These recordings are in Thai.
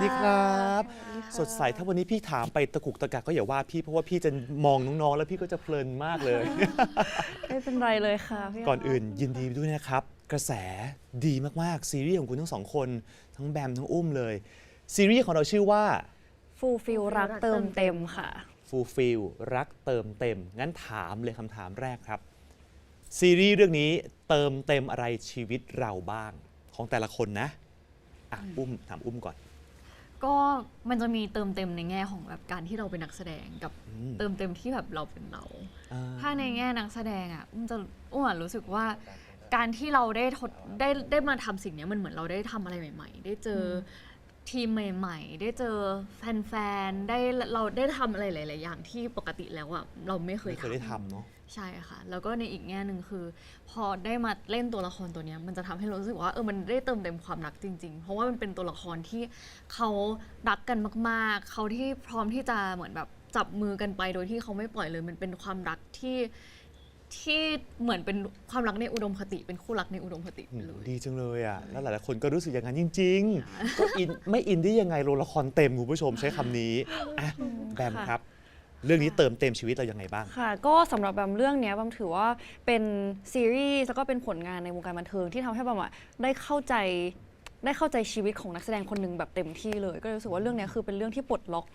ดีครับ สวัสดีค่ะ สดใสถ้าวันนี้พี่ถามไปตะกุกตะกักก็อย่าว่าพี่เพราะว่าพี่จะมองน้องๆแล้วพี่ก็จะเพลินมากเลย ไม่เป็นไรเลยค่ะพี่ ก่อนอื่นยินดีด้วยนะครับ กระแสดีมากๆซีรีส์ของคุณทั้งสองคนทั้งแบมทั้งอุ้มเลยซีรีส์ของเราชื่อว่า ฟูลฟิลรักเติมเต็มค่ะ Fulfill รักเติมเต็มงั้นถามเลยคำถามแรกครับซีรีส์เรื่องนี้เติมเต็มอะไรชีวิตเราบ้างของแต่ละคนนะอุ้มถามอุ้มก่อน ก็มันจะมีเติมเต็มในแง่ของแบบการที่เราเป็นนักแสดงกับ เติมเต็มที่แบบเราเป็นเรา ถ้าในแง่นักแสดงอ่ะอุ้มรู้สึกว่าการที่เราได้มาทำสิ่งนี้มันเหมือนเราได้ทำอะไรใหม่ ๆ ได้เจอทีมใหม่ ๆ ได้เจอแฟนๆเราได้ทำอะไรหลาย ๆ อย่างที่ปกติแล้วอ่ะเราไม่เคย ไม่เคยได้ทำเนาะ ใช่ค่ะ แล้วก็ในอีกแง่หนึ่งคือ พอได้มาเล่นตัวละครตัวเนี้ยมันจะทำให้รู้สึกว่ามันได้เติมเต็มความรักจริง ๆ เพราะว่ามันเป็นตัวละครที่เขารักกันมากๆ เขาที่พร้อมที่จะเหมือนแบบจับมือกันไปโดยที่เขาไม่ปล่อยเลย มันเป็นความรักที่เหมือนเป็นความรักในอุดมคติ เป็นคู่รักในอุดมคติไปเลย ดีจังเลยอ่ะ แล้วหลายๆคนก็รู้สึกอย่างนั้นจริง ๆ ก็อินไม่อินได้ยังไงโรงละครเต็มคุณผู้ชมใช้คำนี้อ่ะแบมครับ เรื่องนี้เติมเต็มชีวิตเรายังไงบ้าง ค่ะ ก็สำหรับแบมเรื่องเนี้ยแบมถือว่าเป็นซีรีส์แล้วก็เป็นผลงานในวงการบันเทิงที่ทำให้แบมได้เข้าใจชีวิตของนักแสดงคนหนึ่งแบบเต็มที่เลย ก็รู้สึกว่าเรื่องเนี้ยคือเป็นเรื่องที่ปลดล็อก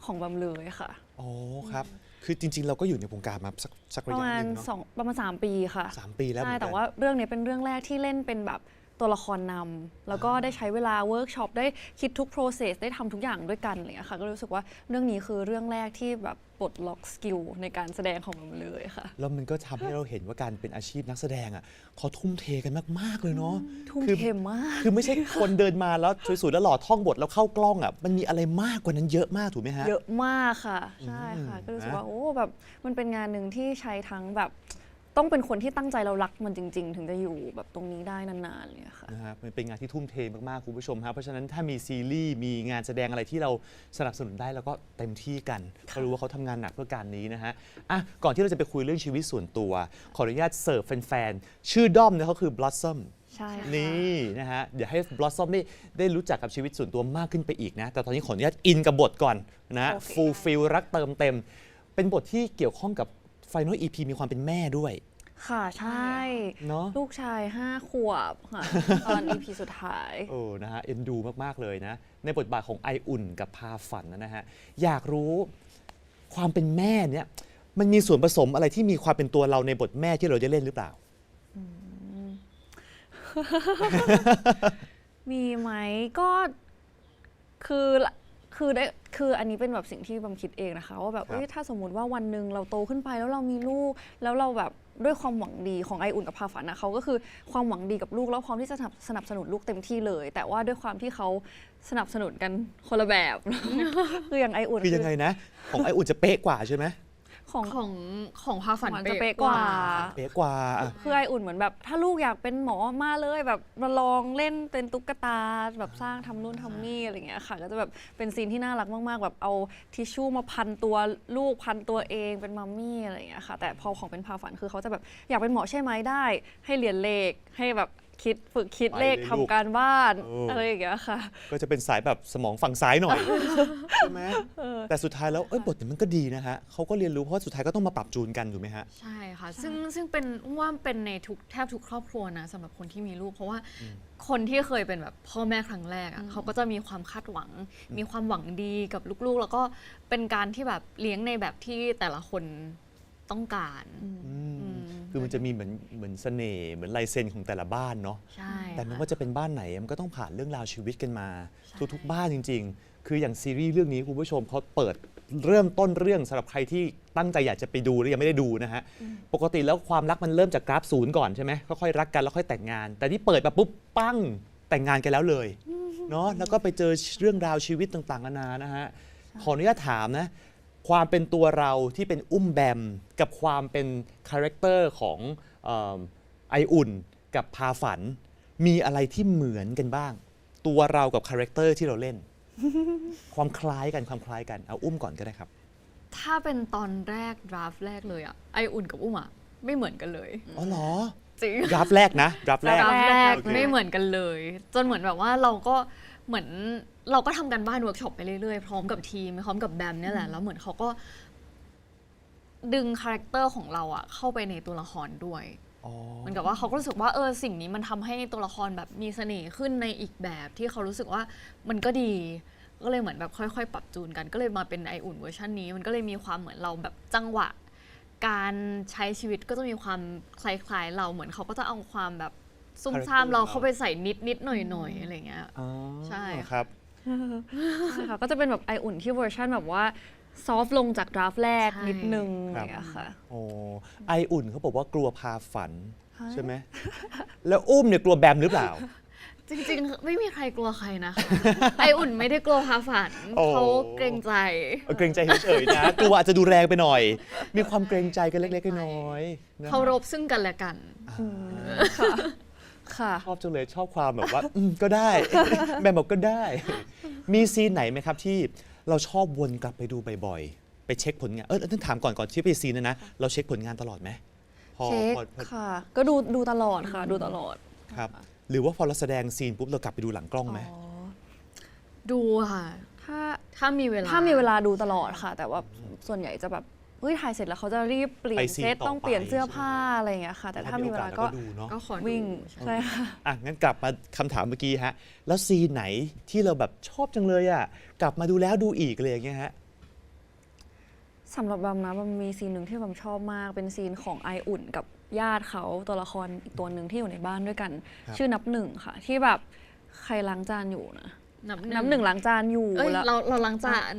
ของแบมเลยค่ะ โอ้ครับ คือจริง ๆ เราก็อยู่ในวงการมาสัก ประ ระยะ มา ห ณ นึ่งเนาะ ประมาณ3 ปีค่ะ 3 ปีแล้วเหมื ใช่ อนกัน แต่ว่าเรื่องนี้เป็นเรื่องแรกที่เล่นเป็นแบบตัวละครนำแล้วก็ได้ใช้เวลาเวิร์กช็อปได้คิดทุก process ได้ทำทุกอย่างด้วยกันอะไรอย่างเลยค่ะก็รู้สึกว่าเรื่องนี้คือเรื่องแรกที่แบบปลดล็อกสกิลในการแสดงของมันเลยค่ะ แล้วมันก็ทำให้เราเห็นว่าการเป็นอาชีพนักแสดงอ่ะเขาทุ่มเทกันมากๆเลยเนาะ ทุ่ม คือ เทมาก คือไม่ใช่คนเดินมาแล้วสวยๆแล้วหล่อท่องบทแล้วเข้ากล้องอ่ะมันมีอะไรมากกว่านั้นเยอะมากถูกไหมฮะ เยอะมากค่ะใช่ค่ะ อืม ก็รู้สึก นะ ว่าโอ้แบบมันเป็นงานหนึ่งที่ใช้ทั้งแบบต้องเป็นคนที่ตั้งใจเรารักมันจริง ๆ ถึงจะอยู่แบบตรงนี้ได้นานๆเลยค่ะ นะฮะมันเป็นงานที่ทุ่มเทมากๆคุณผู้ชมครับเพราะฉะนั้นถ้ามีซีรีส์มีงานแสดงอะไรที่เราสนับสนุนได้เราก็เต็มที่กันเขารู้ว่าเขาทำงานหนักเพื่อการนี้นะฮะอ่ะก่อนที่เราจะไปคุยเรื่องชีวิตส่วนตัว ขออนุญาตเสิร์ฟแฟนๆชื่อด้อมเนี่ยเขาคือ Blossom ใช่ค่ะ นี่นะฮะเดี๋ยวให้ Blossom ได้รู้จักกับชีวิตส่วนตัวมากขึ้นไปอีกนะแต่ตอนนี้ขออนุญาตอินกับบทก่อนนะ โอเค Fulfill รักเติมเต็ม เป็นบทที่เกี่ยวข้องกับ Final EP มีความเป็นแม่ด้วย ค่ะใช่ เนาะ ลูกชาย5 ขวบค่ะ ตอน EP สุดท้าย โอ้นะฮะเอ็นดูมาก ๆ เลยนะ ในบทบาทของไออุ่นกับพาฝันนะฮะ อยากรู้ความเป็นแม่เนี่ย มันมีส่วนผสมอะไรที่มีความเป็นตัวเราในบทแม่ที่เราจะเล่นหรือเปล่า มีไหมก็คือได้คืออันนี้เป็นแบบสิ่งที่บำคิดเองนะคะว่าแบบ ครับ ถ้าสมมุติว่าวันหนึ่งเราโตขึ้นไปแล้วเรามีลูก แล้วเราแบบด้วยความหวังดีของไออุ่นกับพาฝันนะเขาก็คือความหวังดีกับลูกแล้วพร้อมที่จะสนับสนุนลูกเต็มที่เลย แต่ว่าด้วยความที่เขาสนับสนุนกันคนละแบบ คืออย่างไออุ่น คือยังไงนะ ของไออุ่นจะเป๊ะกว่าใช่ไหม ของ ของพาฝัน จะเป๊ะกว่า เป๊ะกว่าอ่ะ คือไออุ่นเหมือนแบบถ้าลูกอยากเป็นหมอมาเลยแบบมาลองเล่นเป็นตุ๊กตาแบบสร้างทำนู่นทำนี่อะไรอย่างเงี้ยค่ะก็จะแบบเป็นซีนที่น่ารักมากๆ แบบเอาทิชชู่มาพันตัวลูกพันตัวเองเป็นมัมมี่อะไรอย่างเงี้ยค่ะแต่พอของเป็นพาฝันคือเขาจะแบบอยากเป็นหมอใช่ไหมได้ให้เรียนเลขให้แบบฝึกคิดเลข ไปเลย ทำ ลูก การบ้าน โอ้ อะไรอย่างเงี้ยค่ะ ก็จะเป็นสายแบบสมองฝั่งซ้ายหน่อย ใช่ไหมแต่สุดท้ายแล้วบทเนี่ยมันก็ดีนะฮะเขาก็เรียนรู้เพราะสุดท้ายก็ต้องมาปรับจูนกันถูกไหมฮะ ใช่ค่ะ ซึ่งเป็นว่าเป็นในแทบทุกครอบครัวนะสำหรับคนที่มีลูก เพราะว่าคนที่เคยเป็นแบบพ่อแม่ครั้งแรกอะเขาก็จะมีความคาดหวัง มีความหวังดีกับลูกๆ แล้วก็เป็นการที่แบบเลี้ยงในแบบที่แต่ละคนต้องการ คือมันจะมีเหมือนเสน่ห์เหมือนลายเซ็นของแต่ละบ้านเนาะ ใช่ แต่ไม่ ค่ะ ว่าจะเป็นบ้านไหนมันก็ต้องผ่านเรื่องราวชีวิตกันมา ใช่ ทุกๆบ้านจริง ๆ คืออย่างซีรีส์เรื่องนี้คุณผู้ชมเขาเปิดเริ่มต้นเรื่องสำหรับใครที่ตั้งใจอยากจะไปดูหรือยังไม่ได้ดูนะฮะปกติแล้วความรักมันเริ่มจากกราฟศูนย์ก่อนใช่ไหมค่อยๆรักกันแล้วค่อยแต่งงาน แต่นี่เปิดมาปุ๊บปั้งแต่งงานกันแล้วเลยเนาะแล้วก็ไปเจอเรื่องราวชีวิตต่างๆนานานะฮะขออนุญาตถามนะความเป็นตัวเราที่เป็นอุ้มแบมกับความเป็นคาแรคเตอร์ของไออุ่นกับพาฝัน มีอะไรที่เหมือนกันบ้าง ตัวเรากับคาแรคเตอร์ที่เราเล่น ความคล้ายกันเอาอุ้มก่อนก็ได้ครับ ถ้าเป็นตอนแรกดราฟแรกเลยอะไออุ่นกับอุ้มอะไม่เหมือนกันเลย อ๋อเหรอ จริง ดราฟต์แรกนะดราฟต์แรก ดราฟแรก โอเค ไม่เหมือนกันเลย จนเหมือนแบบว่าเราก็เหมือน เราก็ทำกันบ้านเวิร์กช็อปไปเรื่อยๆพร้อมกับทีมพร้อมกับแบมเนี่ยแหละแล้วเหมือนเขาก็ดึงคาแรคเตอร์ของเราอะเข้าไปในตัวละครด้วยเหมือนกับว่าเขาก็รู้สึกว่าสิ่งนี้มันทำให้ตัวละครแบบมีเสน่ห์ขึ้นในอีกแบบที่เขารู้สึกว่ามันก็ดีก็เลยเหมือนแบบค่อยๆปรับจูนกันก็เลยมาเป็นไออุ่นเวอร์ชันนี้มันก็เลยมีความเหมือนเราแบบจังหวะการใช้ชีวิตก็จะมีความคล้ายๆเราเหมือนเขาก็จะเอาความแบบซุ่มซ่ามเราเข้าไปใส่นิดๆหน่อยๆอะไรเงี้ยใช่ครับ ใช่ค่ะก็จะเป็นแบบไออุ่นที่เวอร์ชันแบบว่าซอฟลงจากดราฟต์แรกนิดนึงอะไรอย่างเงี้ยค่ะ โอ้ไออุ่นเขาบอกว่ากลัวพาฝันใช่ไหมแล้วอุ้มเนี่ยกลัวแบมหรือเปล่า จริงๆไม่มีใครกลัวใครนะคะ ไออุ่นไม่ได้กลัวพาฝันเขาเกรงใจ เกรงใจเฉยๆนะกลัวอาจจะดูแรงไปหน่อย มีความเกรงใจกันเล็กๆน้อยๆนะ เคารพซึ่งกันและกัน ค่ะ ชอบจังเลยชอบความแบบว่า ก็ได้ แบมบอกก็ได้ มีซีนไหนไหมครับที่เราชอบวนกลับไปดูบ่อยๆไปเช็คผลงานต้องถามก่อนที่ไปซีนนะเราเช็คผลงานตลอดไหมเช็คค่ะ ก็ดูตลอดค่ะ ดูตลอด ครับหรือว่าพอเราแสดงซีนปุ๊บเรากลับไปดูหลังกล้องไหม ดูค่ะ ถ้ามีเวลาดูตลอดค่ะ แต่ว่าส่วนใหญ่จะแบบถ่ายเสร็จแล้วเขาจะรีบเปลี่ยนเซตต้องเปลี่ยนเสื้อผ้าอะไรอย่างเงี้ยค่ะ แต่ถ้ามีเวลาก็ขอวิ่งใช่ค่ะงั้นกลับมาคำถามเมื่อกี้ฮะแล้วซีนไหนที่เราแบบชอบจังเลยอ่ะกลับมาดูแล้วดูอีกเลยอย่างเงี้ยฮะสำหรับบัมนะบัมมีซีนหนึ่งที่บัมชอบมากเป็นซีนของไออุ่นกับญาติเขาตัวละครอีกตัวหนึ่งที่อยู่ในบ้านด้วยกัน ชื่อนับหนึ่งค่ะ ที่แบบใครล้างจานอยู่นะนับหนึ่งล้างจานอยู่แล้วเราล้างจาน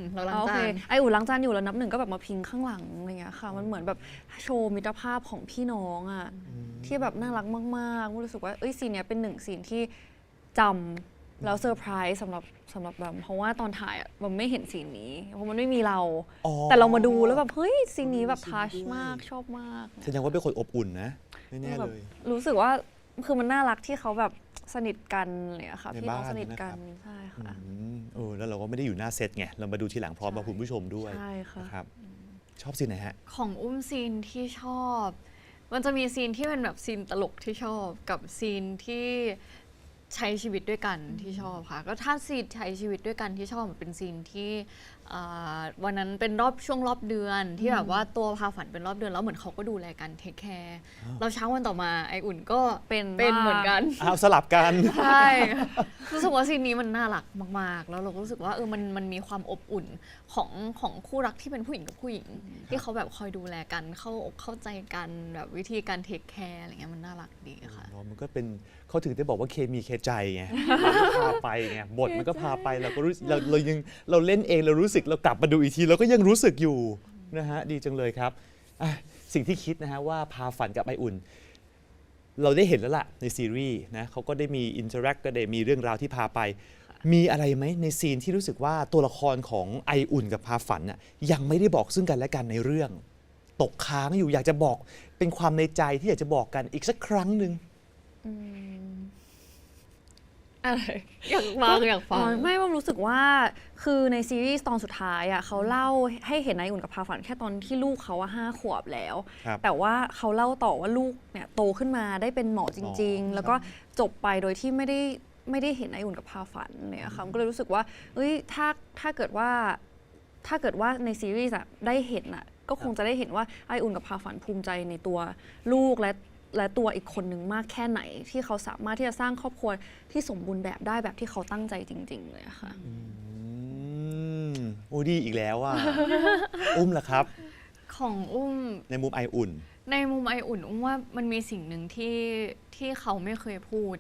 ไออุ่นล้างจานอยู่แล้วนับหนึ่งก็แบบมาพิงข้างหลังอะไรเงี้ยค่ะมันเหมือนแบบโชว์มิตรภาพของพี่น้องอ่ะที่แบบน่ารักมากๆรู้สึกว่าซีนเนี้ยเป็นหนึ่งซีนที่จำแล้วเซอร์ไพรส์สำหรับแบบเพราะว่าตอนถ่ายอ่ะมันไม่เห็นซีนนี้เพราะมันไม่มีเราแต่เรามาดูแล้วแบบเฮ้ยซีนนี้แบบทัชมากชอบมากแสดงว่าเป็นคนอบอุ่นนะแน่ๆเลยรู้สึกว่าคือมันน่ารักที่เขาแบบสนิทกันเลยค่ะพี่น้องสนิทกันใช่ค่ะแล้วเราก็ไม่ได้อยู่หน้าเซตไงเรามาดูทีหลังพร้อมกับคุณผู้ชมด้วยใช่ค่ะครับชอบซีนไหนฮะของอุ้มซีนที่ชอบมันจะมีซีนที่เป็นแบบซีนตลกที่ชอบกับซีนที่ใช้ชีวิตด้วยกันที่ชอบค่ะก็ถ้าซีนใช้ชีวิตด้วยกันที่ชอบเป็นซีนที่วันนั้นเป็นช่วงรอบเดือนที่แบบว่าตัวพาฝันเป็นรอบเดือนแล้วเหมือนเขาก็ดูแลกันเทคแคร์เราเช้าวันต่อมาไออุ่นก็เป็นเหมือนกันสลับกันใช่รู้สึกว่าซีนนี้มันน่ารักมากๆแล้วเราก็รู้สึกว่ามันมีความอบอุ่นของคู่รักที่เป็นผู้หญิงกับผู้หญิงที่เขาแบบคอยดูแลกันเข้าใจกันแบบวิธีการเทคแคร์อะไรเงี้ยมันน่ารักดีค่ะมันก็เป็นเขาถึงได้บอกว่าเคมีเคใจไงพาไปไงบทมันก็พาไปเราก็รู้เราเล่นเองเรารู้สึกเรากลับมาดูอีกทีเราก็ยังรู้สึกอยู่นะฮะดีจังเลยครับสิ่งที่คิดนะฮะว่าพาฝันกับไออุ่นเราได้เห็นแล้วล่ะในซีรีส์นะเขาก็ได้มีอินเทอร์แอคก็ได้มีเรื่องราวที่พาไปมีอะไรไหมในซีนที่รู้สึกว่าตัวละครของไออุ่นกับพาฝันน่ะยังไม่ได้บอกซึ่งกันและกันในเรื่องตกค้างอยู่อยากจะบอกเป็นความในใจที่อยากจะบอกกันอีกสักครั้งหนึ่งอะไรอยากฟังไม่ว่ารู้สึกว่าคือในซีรีส์ตอนสุดท้ายอ่ะเขาเล่าให้เห็นไออุ่นกับพาฝันแค่ตอนที่ลูกเขา5 ขวบแล้วแต่ว่าเขาเล่าต่อว่าลูกเนี่ยโตขึ้นมาได้เป็นหมอจริงๆแล้วก็จบไปโดยที่ไม่ได้เห็นไออุ่นกับพาฝันเนี่ยค่ะก็เลยรู้สึกว่าถ้าเกิดว่าในซีรีส์ได้เห็นอ่ะก็คงจะได้เห็นว่าไออุ่นกับพาฝันภูมิใจในตัวลูกและตัวอีกคนหนึ่งมากแค่ไหนที่เขาสามารถที่จะสร้างครอบครัวที่สมบูรณ์แบบได้แบบที่เขาตั้งใจจริงๆเลยค่ะโอ้ดีอีกแล้วอ่ะ อุ้มล่ะครับของอุ้มในมุมไออุ่นอุ้มว่ามันมีสิ่งหนึ่งที่เขาไม่เคยพูด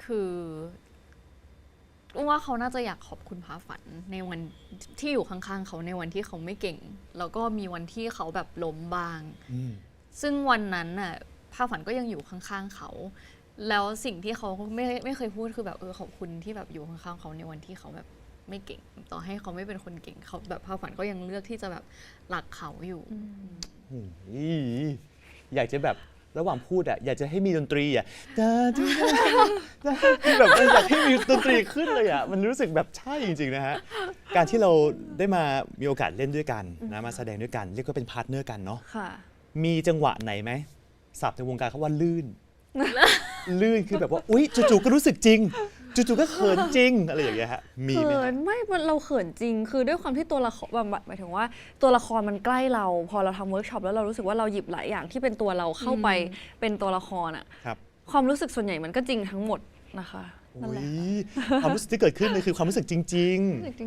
คืออุ้มว่าเขาน่าจะอยากขอบคุณพาฝันในวันที่อยู่ข้างๆเขาในวันที่เขาไม่เก่งแล้วก็มีวันที่เขาแบบล้มบ้างซึ่งวันนั้นน่ะพาฝันก็ยังอยู่ข้างๆเขาแล้วสิ่งที่เขาไม่เคยพูดคือแบบขอบคุณที่แบบอยู่ข้างๆเขาในวันที่เขาแบบไม่เก่งต่อให้เขาไม่เป็นคนเก่งเขาแบบพาฝันก็ยังเลือกที่จะแบบรักเขาอยู่อยากจะแบบระหว่างพูดอ่ะอยากจะให้มีดนตรีอ่ะคือแบบอยากให้มีดนตรีขึ้นเลยอ่ะมันรู้สึกแบบใช่จริงๆนะฮะการที่เราได้มามีโอกาสเล่นด้วยกันนะมาแสดงด้วยกันเรียกว่าเป็นพาร์ทเนอร์กันเนาะมีจังหวะไหนไหมศัพท์ในวงการเขาว่าลื่นคือแบบว่าอุ๊ยจู่ๆก็รู้สึกจริง จู่ๆก็เขินจริงอะไรอย่างเงี้ยฮะมีไหม เขิ ฮะ นไม่เราเขินจริง คือด้วยความที่ตัวละครแบบหมายถึงว่าตัวละครมันใกล้เรา พอเราทำเวิร์กช็อปแล้วเรารู้สึกว่าเราหยิบหลายอย่างที่เป็นตัวเราเข้าไปเป็นตัวละครอะ ครับ ความรู้สึกส่วนใหญ่มันก็จริงทั้งหมดนะคะนั่น โอ้ แหละ ยความรู้สึกที่เกิดขึ้นเลยคือความรู้สึกจริง จริง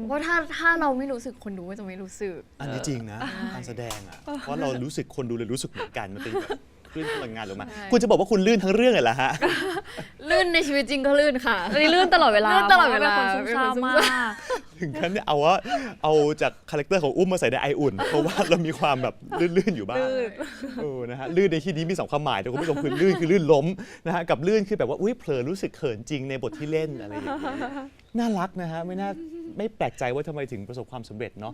เพราะถ้าเราไม่รู้สึกคนดูก็จะไม่รู้สึก ๆ อันนี้จริงนะการแสดงอ่ะเพราะเรารู้สึกคนดูเลยรู้สึกเหมือนกันมันเป็นแบบคลื่นพลังงานลงมา ใช่ คุณจะบอกว่าคุณลื่นทั้งเรื่องเลยเหรอฮะ ลื่นในชีวิตจริงก็ลื่นค่ะ อันนี้ลื่นตลอดเวลา ลื่นตลอดเวลา พระเป็นคนซุ่มซ่ามมาก ถึงขั้นเนี่ยเอาจากคาแรคเตอร์ของอุ้มมาใส่ในไออุ่น เพราะว่าเรามีความแบบลื่นๆอยู่บ้าง ลื่น นะฮะลื่นในที่นี้มีสองความหมายแต่คุณผู้ชมคือลื่นคือลื่นล้มนะฮะกับลื่นคือแบบว่าอุ้ยเผลอรู้สึกเขินจริงในบทที่เล่นอะไรอย่างเงี้ยน่ารักนะฮะไม่แปลกใจว่าทำไมถึงประสบความสำเร็จเนาะ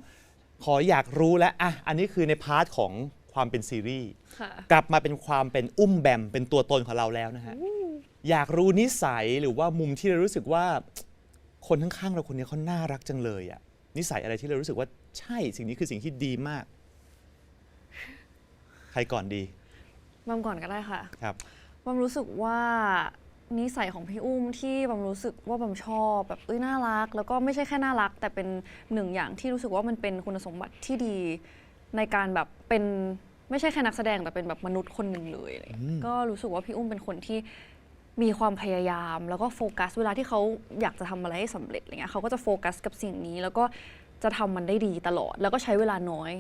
ขออยากรู้แล้วอ่ะอันนี้คือในพาร์ทของความเป็นซีรีส์ ค่ะ กลับมาเป็นความเป็นอุ้มแบมเป็นตัวตนของเราแล้วนะฮะอยากรู้นิสัยหรือว่ามุมที่เรารู้สึกว่าคนข้างๆเราคนนี้เขาน่ารักจังเลยอ่ะนิสัยอะไรที่เรารู้สึกว่าใช่สิ่งนี้คือสิ่งที่ดีมาก ใครก่อนดี บำก่อนก็ได้ค่ะ ครับ บำรู้สึกว่านิสัยของพี่อุ้มที่บำรู้สึกว่าบำชอบแบบน่ารัก แล้วก็ไม่ใช่แค่น่ารัก แต่เป็นหนึ่งอย่างที่รู้สึกว่ามันเป็นคุณสมบัติที่ดีในการแบบเป็นไม่ใช่แค่นักแสดงแต่เป็นแบบมนุษย์คนหนึ่งเลยอะไรอย่างเงี้ยก็รู้สึกว่าพี่อุ้มเป็นคนที่มีความพยายาม แล้วก็โฟกัสเวลาที่เขาอยากจะทำอะไรให้สำเร็จอะไรเงี้ยเขาก็จะโฟกัสกับสิ่งนี้ แล้วก็จะทำมันได้ดีตลอด แล้วก็ใช้เวลาน้อย